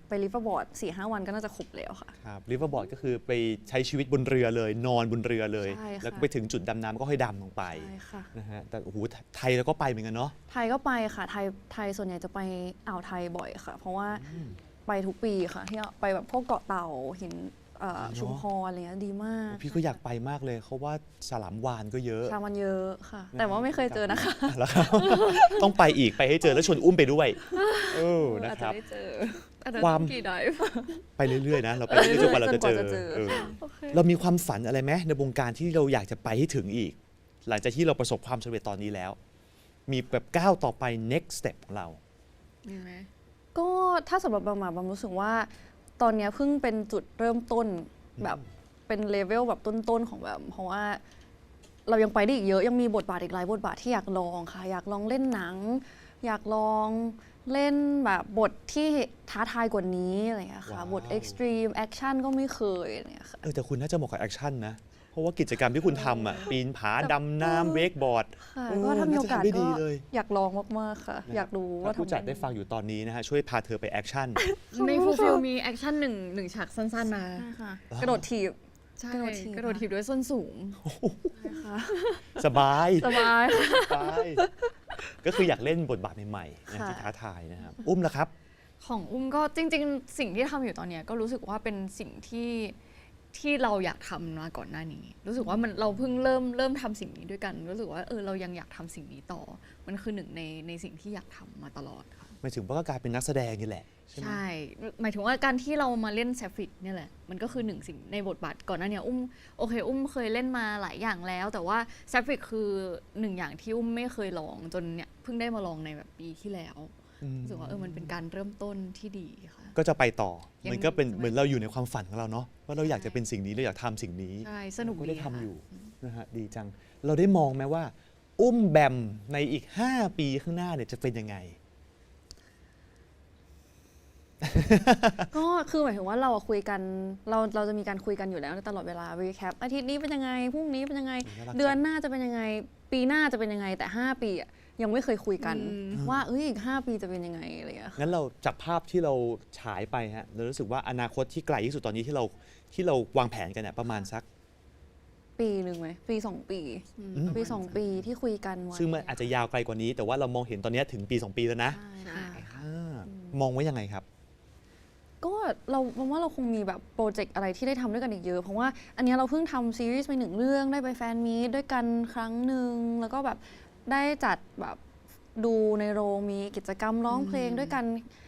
ปลิฟต์บอร์ด 4-5 วันก็น่าจะครบแล้วค่ะ ครับริเวอร์บอร์ดก็คือไปใช้ชีวิตบนเรือเลย นอนบนเรือเลย ใช่ค่ะ แล้วก็ไปถึงจุดดำน้ำก็ค่อยดำลงไป ใช่ค่ะ นะฮะแต่โอ้โหไทยเราก็ไปเหมือนกันเนาะ ไทยก็ไปค่ะ ไทยส่วนใหญ่จะไปอ่าวไทยบ่อยค่ะ เพราะว่าไปทุกปีค่ะที่ไปแบบพวกเกาะเต่าหินชุมพรอะไรเงี้ยดีมาก พี่ก็อยากไปมากเลยเขาว่าฉลามวาฬก็เยอะ ชามันเยอะค่ะ แต่ว่าไม่เคยเจอนะคะ แล้วครับ ต้องไปอีกไปให้เจอแล้วชวนอุ้มไปด้วยเออนะ อาจ ค จะ รับ ได้เจอ อันนั้น ความ ต้องกี่ไดฟ์ ไปเรื่อยๆนะเราไปเรื่อยๆจนกว่าเราจะเจอ จนกว่าจะเจอ เออเรามีความฝันอะไรไหมในวงการที่เราอยากจะไปให้ถึงอีก หลังจากที่เราประสบความสำเร็จตอนนี้แล้ว มีแบบก้าวต่อไป next step ของเรา มีไหม ก็ถ้าสำหรับบางบางรู้สึกว่า ตอนเนี้ยเพิ่งเป็นจุดเริ่มต้นแบบเป็นเลเวลแบบต้นๆของแบบเพราะว่าเรายังไปได้อีกเยอะยังมีบทบาทอีกหลายบทบาทที่อยากลองค่ะ อยากลองเล่นหนัง อยากลองเล่นแบบบทที่ท้าทายกว่านี้อะไรอย่างเงี้ยค่ะ ว้าว บทเอ็กซ์ตรีมแอคชั่นก็ไม่เคยอะไรอย่างเงี้ยค่ะ แต่คุณน่าจะเหมาะกับแอคชั่นนะ เพราะว่ากิจกรรมที่คุณทำอ่ะปีนผาดำน้ำเวกบอร์ด ค่ะ เออ ก็ถ้ามีโอกาส น่าจะทำได้ ก็ ดีเลย อยากลองมากๆค่ะ อยากรู้ ถ้า ว่า ผู้ ทำ จัดได้ฟังอยู่ตอนนี้นะฮะ ช่วยพาเธอไปแอคชั่น ในฟูลฟิลมีแอคชั่นหนึ่งฉากสั้นๆนะ ใช่ค่ะกระโดดถีบ ใช่ กระโดดถีบ กระโดดถีบด้วยส้นสูง ค่ะ สบาย สบายค่ะ สบายก็คืออยากเล่นบทบาทใหม่ๆนะ ค่ะ ที่ท้าทายนะครับ อุ้มละครับ ของอุ้มก็จริง ๆ สิ่งที่ทำอยู่ตอนเนี้ยก็รู้สึกว่าเป็นสิ่งที่เราอยากทำมาก่อนหน้านี้ รู้สึกว่ามันเราเพิ่งเริ่มทำสิ่งนี้ด้วยกัน รู้สึกว่าเรายังอยากทำสิ่งนี้ต่อ มันคือหนึ่งในสิ่งที่อยากทำมาตลอดค่ะ หมายถึงว่าก็กลายเป็นนักแสดงนี่แหละใช่ไหม ใช่ หมายถึงว่าการที่เรามาเล่นแซฟิกเนี่ยแหละ มันก็คือหนึ่งสิ่งในบทบาทก่อนหน้าเนี้อุ้มโอเค อุ้มเคยเล่นมาหลายอย่างแล้ว แต่ว่าแซฟิกคือหนึ่งอย่างที่อุ้มไม่เคยลองจนเนี่ยเพิ่งได้มาลองในแบบปีที่แล้ว รู้สึกว่ามันเป็นการเริ่มต้นที่ดีค่ะ ก็จะไปต่อ ยัง มันก็เป็น จะไป เหมือนเราอยู่ในความฝันของเราเนาะว่าเราอยากจะเป็นสิ่งนี้เราอยากทำสิ่งนี้ ใช่สนุก ก็ ดี ได้ทำ ค่ะ อยู่นะฮะดีจัง เราได้มองไหมว่า อุ้มแบมในอีก 5 ปีข้างหน้าเนี่ยจะเป็นยังไง ก็คือหมายถึงว่าเราอะคุยกันเราจะมีการคุยกันอยู่แล้วตลอดเวลา recap อาทิตย์นี้เป็นยังไงพรุ่งนี้เป็นยังไง น่ารักจัง เดือนหน้าจะเป็นยังไง ปีหน้าจะเป็นยังไงแต่ 5 ปีอะยังไม่เคยคุยกันว่าอีก 5 ปีจะเป็นยังไงอะไรอย่างเงี้ยค่ะ งั้นเราจากภาพที่เราฉายไปฮะเรารู้สึกว่าอนาคตที่ไกลที่สุดตอนนี้ที่เราวางแผนกันเนี่ยประมาณสัก ปีหนึ่งไหมปี 2 ปีปี 2 ปีที่คุยกันไว้ ซึ่งมันอาจจะยาวไกลกว่านี้ แต่ว่าเรามองเห็นตอนนี้ถึงปี 2 ปีแล้วนะ ใช่ค่ะ มองไว้ยังไงครับ ก็เราว่าเราคงมีแบบโปรเจกต์อะไรที่ได้ทำด้วยกันอีกเยอะ เพราะว่าอันเนี้ยเราเพิ่งทำซีรีส์ไป1 เรื่องได้ไปแฟนมีตด้วยกันครั้งหนึ่งแล้วก็แบบได้จัดแบบดูในโรงมีกิจกรรมร้องเพลงด้วยกัน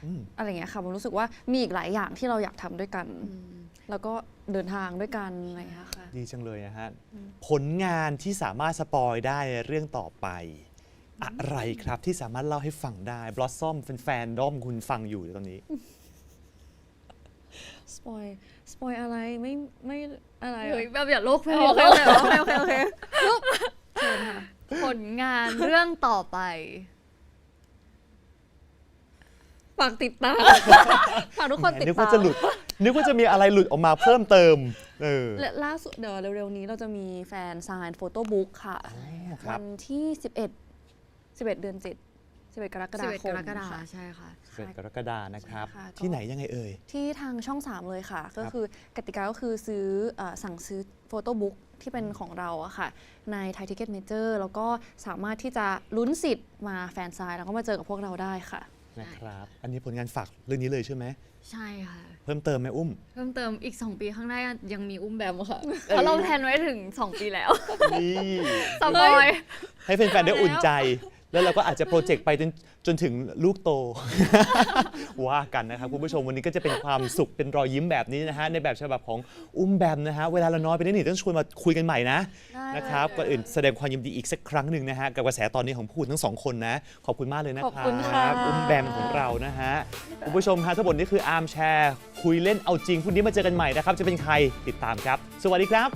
อืม อะไรอย่างเงี้ยค่ะผมรู้สึกว่ามีอีกหลายอย่างที่เราอยากทำด้วยกัน แล้วก็เดินทางด้วยกันอะไรอย่างเงี้ยค่ะ ดีจังเลยนะฮะ ผลงานที่สามารถสปอยได้ในเรื่องต่อไป อะไรครับที่สามารถเล่าให้ฟังได้ บลอสซอมแฟนๆด้อมคุณฟังอยู่ตอนนี้ สปอยอะไรไม่อะไรอะ เฮ้ยแบบอย่าโลกไป โอเคโอเคโอเคโอเค ผลงานเรื่องต่อไป ฝากติดตามฝากทุกคนติด นึก ตา ว่าม จะหลุด นึกว่าจะมีอะไรหลุดออกมาเพิ่มเติม และล่าสุดเดี๋ยวเร็วๆนี้เราจะมีแฟนไซน์โฟโต้บุ๊กค่ะ ครับ วันที่ 11 เดือน 7 11 กรกฎา 11 ค ก ม รกฎาคม ค่ะ ใช่ค่ะ 11 กรกฎานะครับ ใช่ค่ะก็ ที่ไหนยังไงเอ่ย ที่ทางช่อง 3 เลยค่ะ ก็ ครับ คือกติกาก็คือสั่งซื้อโฟโต้บุ๊กที่เป็นของเราอะค่ะ ใน Thai Ticket Major แล้วก็สามารถที่จะลุ้นสิทธิ์มาแฟนไซน์แล้วก็มาเจอกับพวกเราได้ค่ะ นะครับ อันนี้ผลงานฝากเรื่องนี้เลยใช่ไหม ใช่ค่ะ เพิ่มเติมไหมอุ้ม เพิ่มเติมอีก 2 ปีข้างหน้ายังมีอุ้มแบมค่ะ เพราะเราแพลนไว้ถึง 2 ปีแล้ว นี่ สปอย ให้แฟนๆได้อุ่นใจ แล้วเราก็อาจจะโปรเจกต์ไปจนถึงลูกโต ว่ากันนะครับคุณผู้ชมวันนี้ก็จะเป็นความสุขเป็นรอยยิ้มแบบนี้นะฮะในแบบฉบับของอุ้มแบมนะฮะเวลาเราน้อยไปนิดหนึ่งต้องชวนมาคุยกันใหม่นะ ได้ นะครับก่อนอื่นแสดงความยินดีอีกสักครั้งหนึ่งนะฮะกับกระแสตอนนี้ของผู้ทั้งสองคนนะขอบคุณมากเลยนะค ข รั อบคุณค่ะ อุ้มแบมของเรานะฮะคุณผู้ชมฮะทั้งหมดนี้คืออาร์มแชร์คุยเล่นเอาจริงพรุ่งนี้มาเจอกันใหม่นะครับจะเป็นใครติดตามครับ สวัสดีครับ